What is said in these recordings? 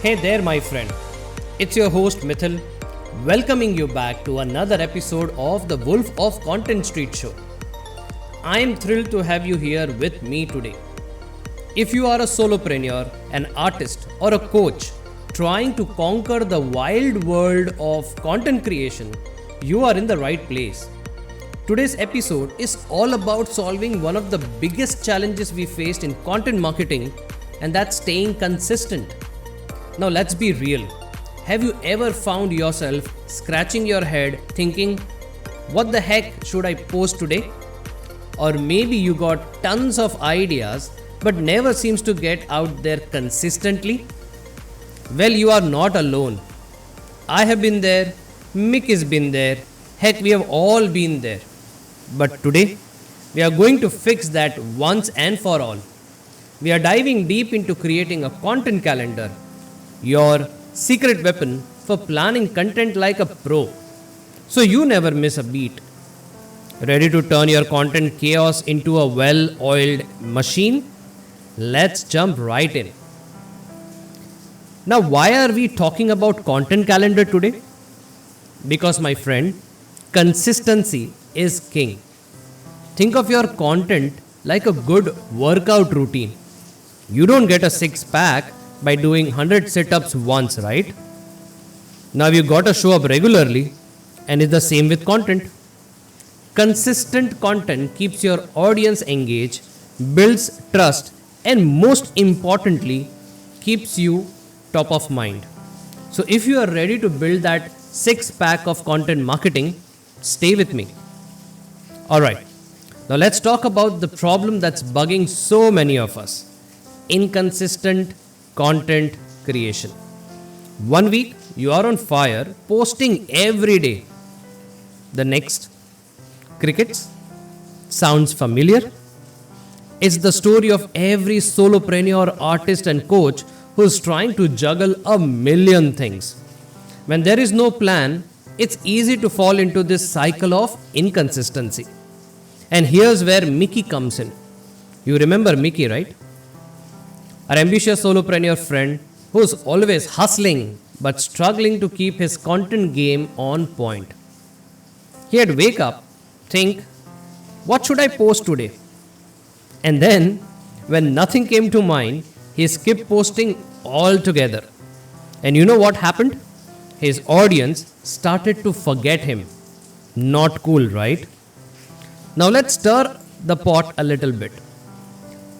Hey there, my friend. It's your host Mithyll, welcoming you back to another episode of the Wolf of Content Street Show. I am thrilled to have you here with me today. If you are a solopreneur, an artist, or a coach trying to conquer the wild world of content creation, you are in the right place. Today's episode is all about solving one of the biggest challenges we faced in content marketing, and that's staying consistent. Now let's be real. Have you ever found yourself scratching your head thinking, what the heck should I post today? Or maybe you got tons of ideas but never seems to get out there consistently? Well, you are not alone. I have been there, Mick has been there, heck, we have all been there. But today, we are going to fix that once and for all. We are diving deep into creating a content calendar, your secret weapon for planning content like a pro, so you never miss a beat. Ready to turn your content chaos into a well-oiled machine? Let's jump right in. Now, why are we talking about content calendar today? Because, my friend, consistency is king. Think of your content like a good workout routine. You don't get a six-pack by doing 100 sit-ups once, right? Now you got to show up regularly, and it's the same with content. Consistent content keeps your audience engaged, builds trust, and most importantly, keeps you top of mind. So if you are ready to build that six-pack of content marketing, stay with me. Alright, now let's talk about the problem that's bugging so many of us. Inconsistent content creation. 1 week you are on fire, posting every day. The next, crickets. Sounds familiar? It's the story of every solopreneur, artist and coach who's trying to juggle a million things. When there is no plan, it's easy to fall into this cycle of inconsistency. And here's where Mickey comes in. You remember Mickey, right? Our ambitious solopreneur friend who's always hustling but struggling to keep his content game on point. He'd wake up, think, what should I post today? And then, when nothing came to mind, he skipped posting altogether. And you know what happened? His audience started to forget him. Not cool, right? Now let's stir the pot a little bit.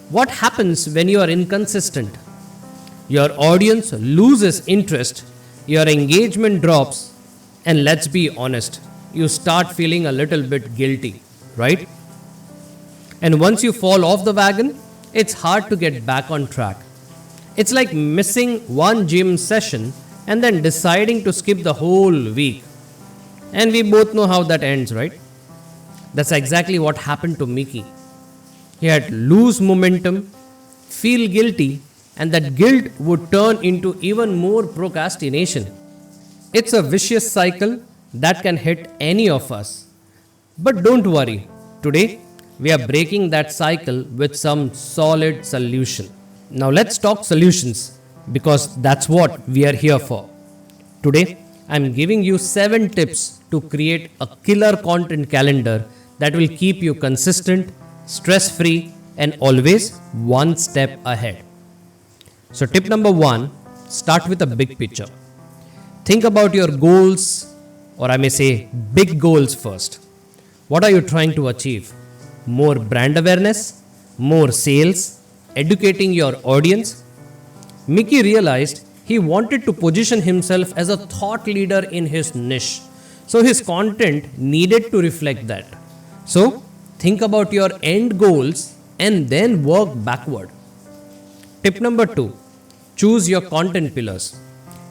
What happens when you are inconsistent? Your audience loses interest, your engagement drops, and let's be honest, you start feeling a little bit guilty, right? And once you fall off the wagon, it's hard to get back on track. It's like missing one gym session and then deciding to skip the whole week. And we both know how that ends, right? That's exactly what happened to Mickey. He had lose momentum, feel guilty, and that guilt would turn into even more procrastination. It's a vicious cycle that can hit any of us. But don't worry, today we are breaking that cycle with some solid solution. Now let's talk solutions, because that's what we are here for. Today, I'm giving you 7 tips to create a killer content calendar that will keep you consistent, stress-free, and always one step ahead. So tip number 1, start with a big picture. Think about your goals, or I may say big goals first. What are you trying to achieve? More brand awareness? More sales? Educating your audience? Mickey realized he wanted to position himself as a thought leader in his niche. So his content needed to reflect that. So think about your end goals and then work backward. Tip number 2, choose your content pillars.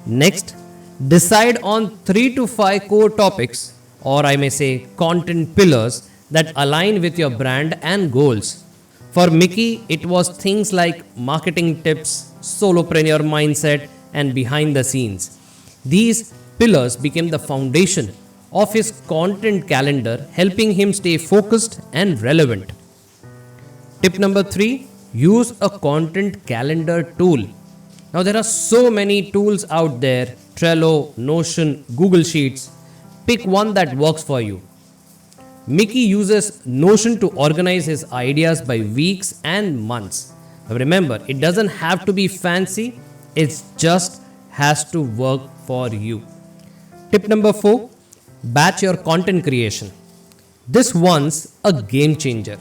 Next, decide on 3 to 5 core topics, or I may say content pillars that align with your brand and goals. For Mickey, it was things like marketing tips, solopreneur mindset, and behind the scenes. These pillars became the foundation of his content calendar, helping him stay focused and relevant. Tip number 3, use a content calendar tool. Now there are so many tools out there: Trello, Notion, Google Sheets. Pick one that works for you. Mickey uses Notion to organize his ideas by weeks and months. Now remember, it doesn't have to be fancy, it just has to work for you. Tip number 4, batch your content creation. This one's a game changer.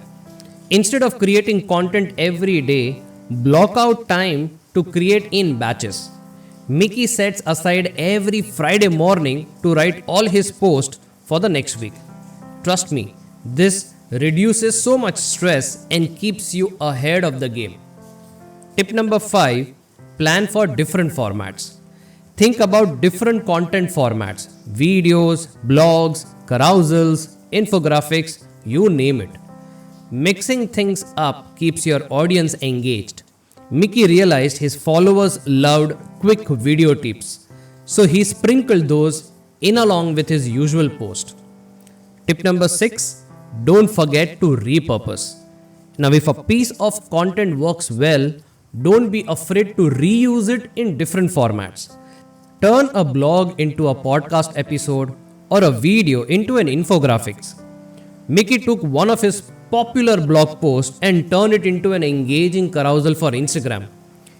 Instead of creating content every day, block out time to create in batches. Mickey sets aside every Friday morning to write all his posts for the next week. Trust me, this reduces so much stress and keeps you ahead of the game. Tip number 5, plan for different formats. Think about different content formats: videos, blogs, carousels, infographics, you name it. Mixing things up keeps your audience engaged. Mickey realized his followers loved quick video tips, so he sprinkled those in along with his usual post. Tip number 6, don't forget to repurpose. Now, if a piece of content works well, don't be afraid to reuse it in different formats. Turn a blog into a podcast episode or a video into an infographics. Mickey took one of his popular blog posts and turned it into an engaging carousel for Instagram.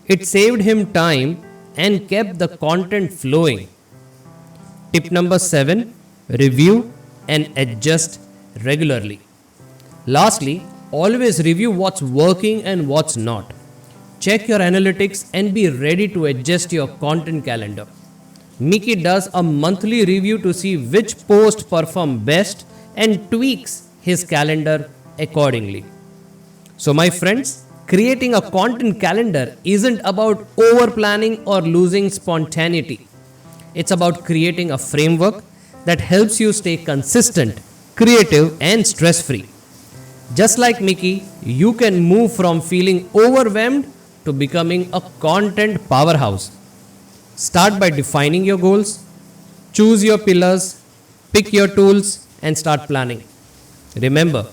It saved him time and kept the content flowing. Tip number 7, review and adjust regularly. Lastly, always review what's working and what's not. Check your analytics and be ready to adjust your content calendar. Mickey does a monthly review to see which posts perform best and tweaks his calendar accordingly. So my friends, creating a content calendar isn't about over planning or losing spontaneity. It's about creating a framework that helps you stay consistent, creative, and stress-free. Just like Mickey, you can move from feeling overwhelmed to becoming a content powerhouse. Start by defining your goals, choose your pillars, pick your tools, and start planning. Remember,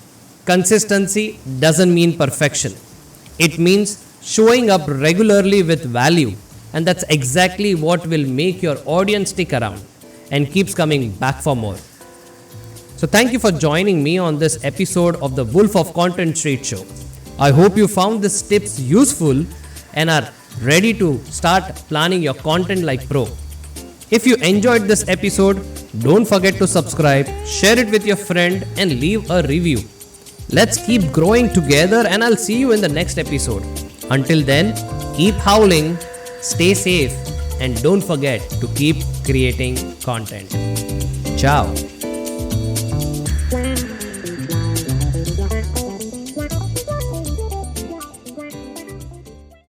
consistency doesn't mean perfection. It means showing up regularly with value, and that's exactly what will make your audience stick around and keeps coming back for more. So thank you for joining me on this episode of the Wolf of Content Street Show. I hope you found these tips useful and are ready to start planning your content like pro. If you enjoyed this episode, don't forget to subscribe, share it with your friend, and leave a review. Let's keep growing together, and I'll see you in the next episode. Until then, keep howling, stay safe, and don't forget to keep creating content. Ciao.